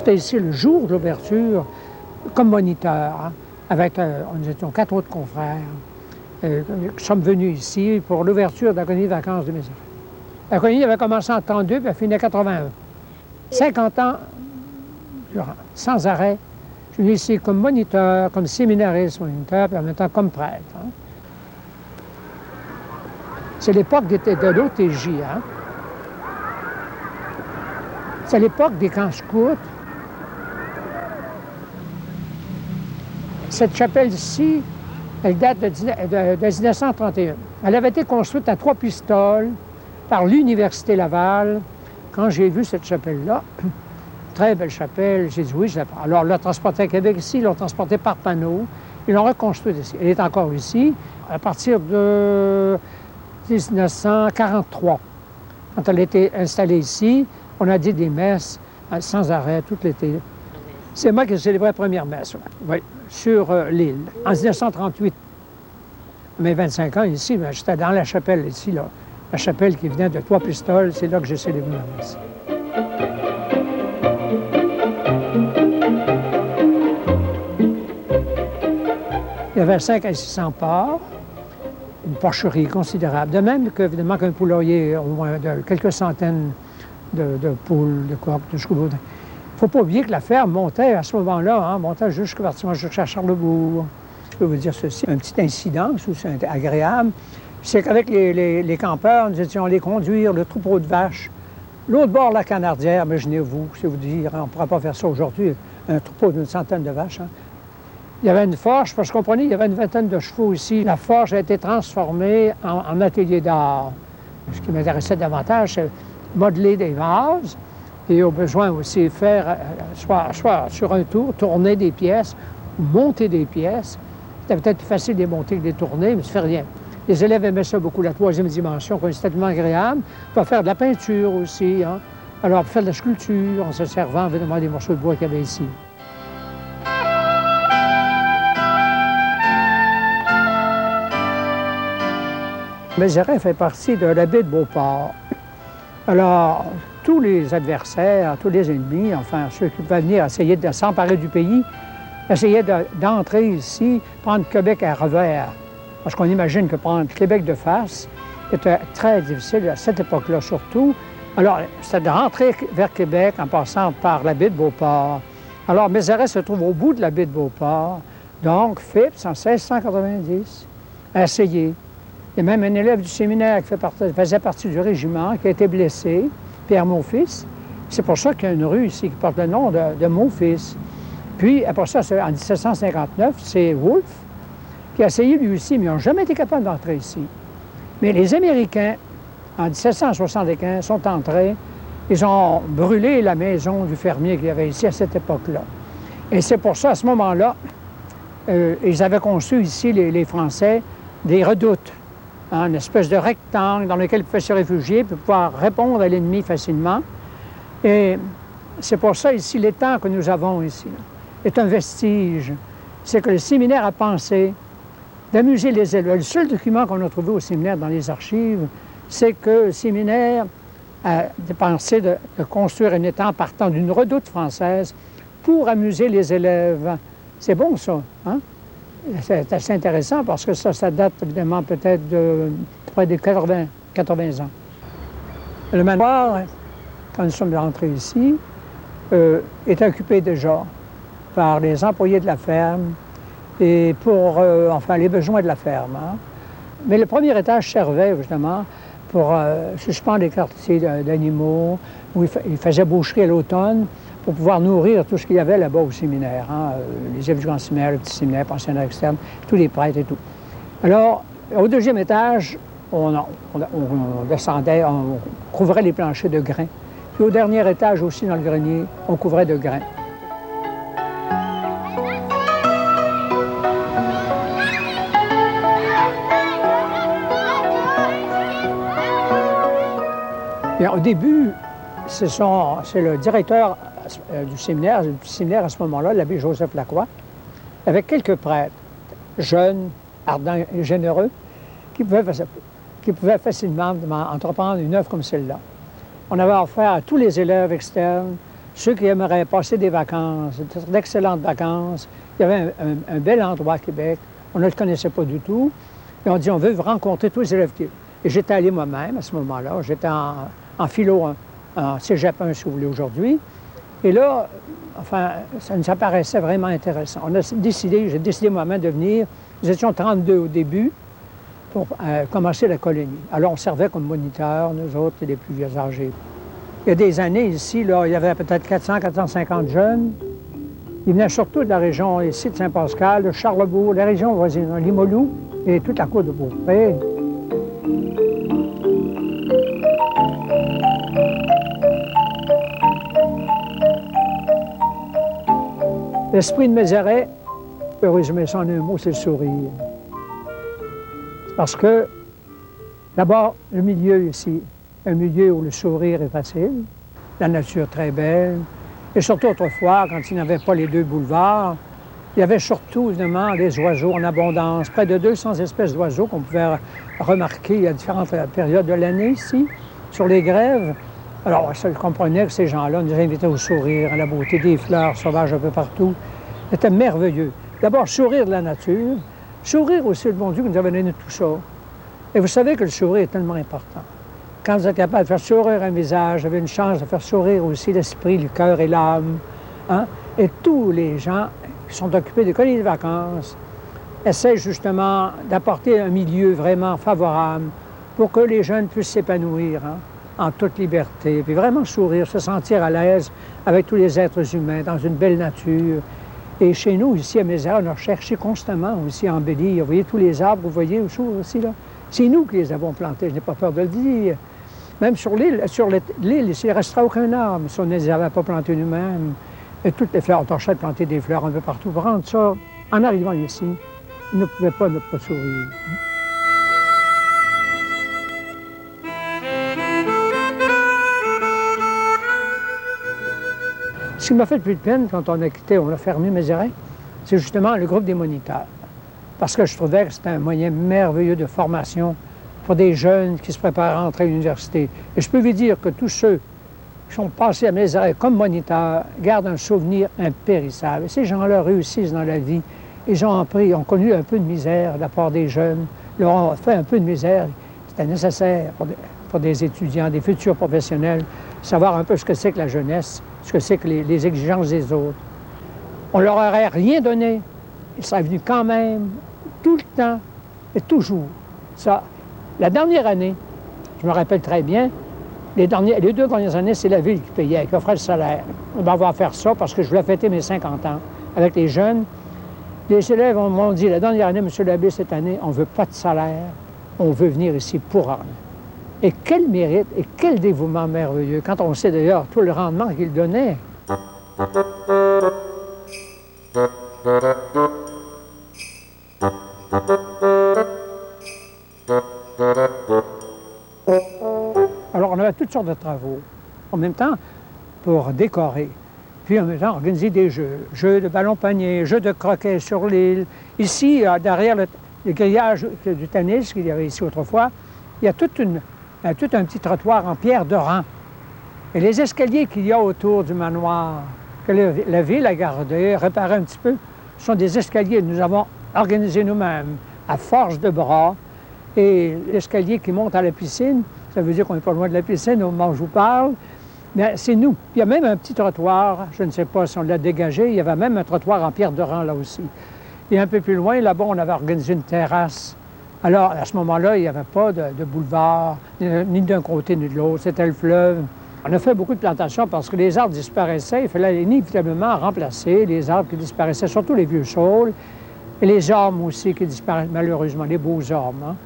J'étais ici le jour de l'ouverture comme moniteur, hein, avec, nous étions 4 autres confrères. Nous sommes venus ici pour l'ouverture de la colonie de vacances de Mézeray. La colonie avait commencé en 1932 puis elle finit en 1981. 50 ans durant, sans arrêt. Je suis venu ici comme moniteur, comme séminariste moniteur, puis en même temps comme prêtre. Hein. C'est l'époque de l'OTJ. Hein. C'est l'époque des camps scouts. Cette chapelle-ci, elle date de 1931. Elle avait été construite à 3 pistoles par l'Université Laval. Quand j'ai vu cette chapelle-là, très belle chapelle, j'ai dit oui, je la prends. Alors, ils l'ont transportée à Québec ici, ils l'ont transportée par panneau, ils l'ont reconstruite ici. Elle est encore ici à partir de 1943. Quand elle a été installée ici, on a dit des messes sans arrêt tout l'été. C'est moi qui ai célébré la première messe, oui, sur l'île, en 1938. Mais 25 ans ici, j'étais dans la chapelle ici, là. La chapelle qui venait de 3 pistoles, c'est là que j'ai célébré la messe. Il y avait 500 à 600 porcs, une porcherie considérable. De même qu'évidemment qu'un poulailler, au moins de quelques centaines de poules, de coqs, de chevaux. Il ne faut pas oublier que la ferme montait à ce moment-là, hein, montait jusqu'à Charlebourg. Je peux vous dire ceci, un petit incident, c'est agréable, c'est qu'avec les campeurs, nous étions allés conduire le troupeau de vaches. L'autre bord, la Canardière, imaginez-vous, c'est vous dire, on ne pourra pas faire ça aujourd'hui, un troupeau d'une centaine de vaches. Hein. Il y avait une forge, parce que vous comprenez, il y avait une vingtaine de chevaux ici. La forge a été transformée en atelier d'art. Ce qui m'intéressait davantage, c'est modeler des vases et au besoin aussi faire, soit sur un tour, tourner des pièces ou monter des pièces. C'était peut-être plus facile de les monter que de les tourner, mais ça ne fait rien. Les élèves aimaient ça beaucoup, la 3e dimension, c'était tellement agréable. On peut faire de la peinture aussi, hein. Alors, on peut faire de la sculpture en se servant évidemment des morceaux de bois qu'il y avait ici. Mézeray fait partie de la baie de Beauport. Alors, tous les adversaires, tous les ennemis, enfin, ceux qui pouvaient venir essayer de s'emparer du pays, essayaient d'entrer ici, prendre Québec à revers. Parce qu'on imagine que prendre Québec de face était très difficile à cette époque-là surtout. Alors, c'était de rentrer vers Québec en passant par la baie de Beauport. Alors, Mézeray se trouve au bout de la baie de Beauport. Donc, Phipps, en 1690, a essayé. Il y a même un élève du séminaire qui faisait partie du régiment, qui a été blessé, Pierre Maufils. C'est pour ça qu'il y a une rue ici qui porte le nom de Maufils. Puis, après ça, en 1759, c'est Wolfe qui a essayé lui aussi, mais ils n'ont jamais été capables d'entrer ici. Mais les Américains, en 1775, sont entrés. Ils ont brûlé la maison du fermier qu'il y avait ici à cette époque-là. Et c'est pour ça, à ce moment-là, ils avaient conçu ici, les Français, des redoutes. Hein, une espèce de rectangle dans lequel ils pouvaient se réfugier pour pouvoir répondre à l'ennemi facilement. Et c'est pour ça, ici, l'étang que nous avons ici est un vestige. C'est que le séminaire a pensé d'amuser les élèves. Le seul document qu'on a trouvé au séminaire dans les archives, c'est que le séminaire a pensé de construire un étang partant d'une redoute française pour amuser les élèves. C'est bon, ça, hein? C'est assez intéressant parce que ça date évidemment peut-être de près de 80 ans. Le manoir, quand nous sommes rentrés ici, est occupé déjà par les employés de la ferme et pour enfin, les besoins de la ferme. Hein. Mais le premier étage servait justement pour suspendre les quartiers d'animaux, où il faisait boucherie à l'automne, pour pouvoir nourrir tout ce qu'il y avait là-bas au séminaire, hein, les élèves du grand séminaire, le petit séminaire, pensionnaire externe, tous les prêtres et tout. Alors, au 2e étage, on descendait, on couvrait les planchers de grains. Puis au dernier étage aussi, dans le grenier, on couvrait de grains. Bien, au début, c'est le directeur du séminaire à ce moment-là, l'abbé Joseph Lacroix, avec quelques prêtres, jeunes, ardents et généreux, qui pouvaient facilement entreprendre une œuvre comme celle-là. On avait affaire à tous les élèves externes, Ceux qui aimeraient passer des vacances, d'excellentes vacances, il y avait un bel endroit à Québec. On ne le connaissait pas du tout. Et on dit, on veut rencontrer tous les élèves. Et j'étais allé moi-même à ce moment-là. J'étais en philo, en cégep 1, si vous voulez, aujourd'hui. Et là, enfin, ça nous apparaissait vraiment intéressant. J'ai décidé moi-même de venir. Nous étions 32 au début pour commencer la colonie. Alors, on servait comme moniteurs, nous autres, les plus vieux âgés. Il y a des années, ici, là, il y avait peut-être 400, 450 jeunes. Ils venaient surtout de la région ici de Saint-Pascal, de Charlebourg, la région voisine, Limoilou et toute la côte de Beaupré. L'esprit de Mézeray, je peux résumer ça en un mot, c'est le sourire. Parce que, d'abord, le milieu ici, un milieu où le sourire est facile, la nature très belle, et surtout autrefois, quand il n'y avait pas les deux boulevards, il y avait surtout, évidemment, des oiseaux en abondance, près de 200 espèces d'oiseaux qu'on pouvait remarquer à différentes périodes de l'année ici, sur les grèves. Alors, je comprenais que ces gens-là nous invitaient au sourire, à la beauté des fleurs sauvages un peu partout. C'était merveilleux. D'abord, sourire de la nature, sourire aussi le bon Dieu qui nous avait donné tout ça. Et vous savez que le sourire est tellement important. Quand vous êtes capable de faire sourire un visage, vous avez une chance de faire sourire aussi l'esprit, le cœur et l'âme. Hein? Et tous les gens qui sont occupés de colonies de vacances essaient justement d'apporter un milieu vraiment favorable pour que les jeunes puissent s'épanouir en toute liberté, puis vraiment sourire, se sentir à l'aise avec tous les êtres humains, dans une belle nature. Et chez nous, ici à Mézeray, on a cherché constamment aussi à embellir. Vous voyez tous les arbres, vous voyez aussi là. C'est nous qui les avons plantés, je n'ai pas peur de le dire. Même sur l'île, il ne restera aucun arbre si on ne les avait pas plantés nous-mêmes. Et toutes les fleurs, on tâchait de planter des fleurs un peu partout. Prendre ça, en arrivant ici, ils ne pouvaient pas ne pas sourire. Ce qui m'a fait le plus de peine quand on a fermé Mézeray, c'est justement le groupe des moniteurs. Parce que je trouvais que c'était un moyen merveilleux de formation pour des jeunes qui se préparent à entrer à l'université. Et je peux vous dire que tous ceux qui sont passés à Mézeray comme moniteurs gardent un souvenir impérissable. Et ces gens-là réussissent dans la vie. Ils ont connu un peu de misère de la part des jeunes, leur ont fait un peu de misère. C'était nécessaire pour des étudiants, des futurs professionnels, savoir un peu ce que c'est que la jeunesse, ce que c'est que les exigences des autres. On leur aurait rien donné. Ils seraient venus quand même, tout le temps et toujours. Ça, la dernière année, je me rappelle très bien, les 2 dernières années, c'est la ville qui payait, qui offrait le salaire. On va faire ça parce que je voulais fêter mes 50 ans avec les jeunes. Les élèves m'ont dit, la dernière année, M. l'abbé, cette année, on ne veut pas de salaire, on veut venir ici pour rien. Et quel mérite et quel dévouement merveilleux, quand on sait d'ailleurs tout le rendement qu'ils donnaient. Alors, on avait toutes sortes de travaux. En même temps, pour décorer. Puis, en même temps, organiser des jeux de ballon-panier, jeux de croquet sur l'île. Ici, derrière le grillage du tennis qu'il y avait ici autrefois, il y a tout un petit trottoir en pierre de rang. Et les escaliers qu'il y a autour du manoir, que la ville a gardé, réparé un petit peu, sont des escaliers que nous avons organisés nous-mêmes, à force de bras. Et l'escalier qui monte à la piscine, ça veut dire qu'on n'est pas loin de la piscine au moment où je vous parle, mais c'est nous. Il y a même un petit trottoir, je ne sais pas si on l'a dégagé, il y avait même un trottoir en pierre de rang là aussi. Et un peu plus loin, là-bas, on avait organisé une terrasse. Alors, à ce moment-là, il n'y avait pas de boulevard, ni d'un côté ni de l'autre, c'était le fleuve. On a fait beaucoup de plantations parce que les arbres disparaissaient. Il fallait inévitablement remplacer les arbres qui disparaissaient, surtout les vieux saules, et les ormes aussi qui disparaissent, malheureusement, les beaux ormes. Hein?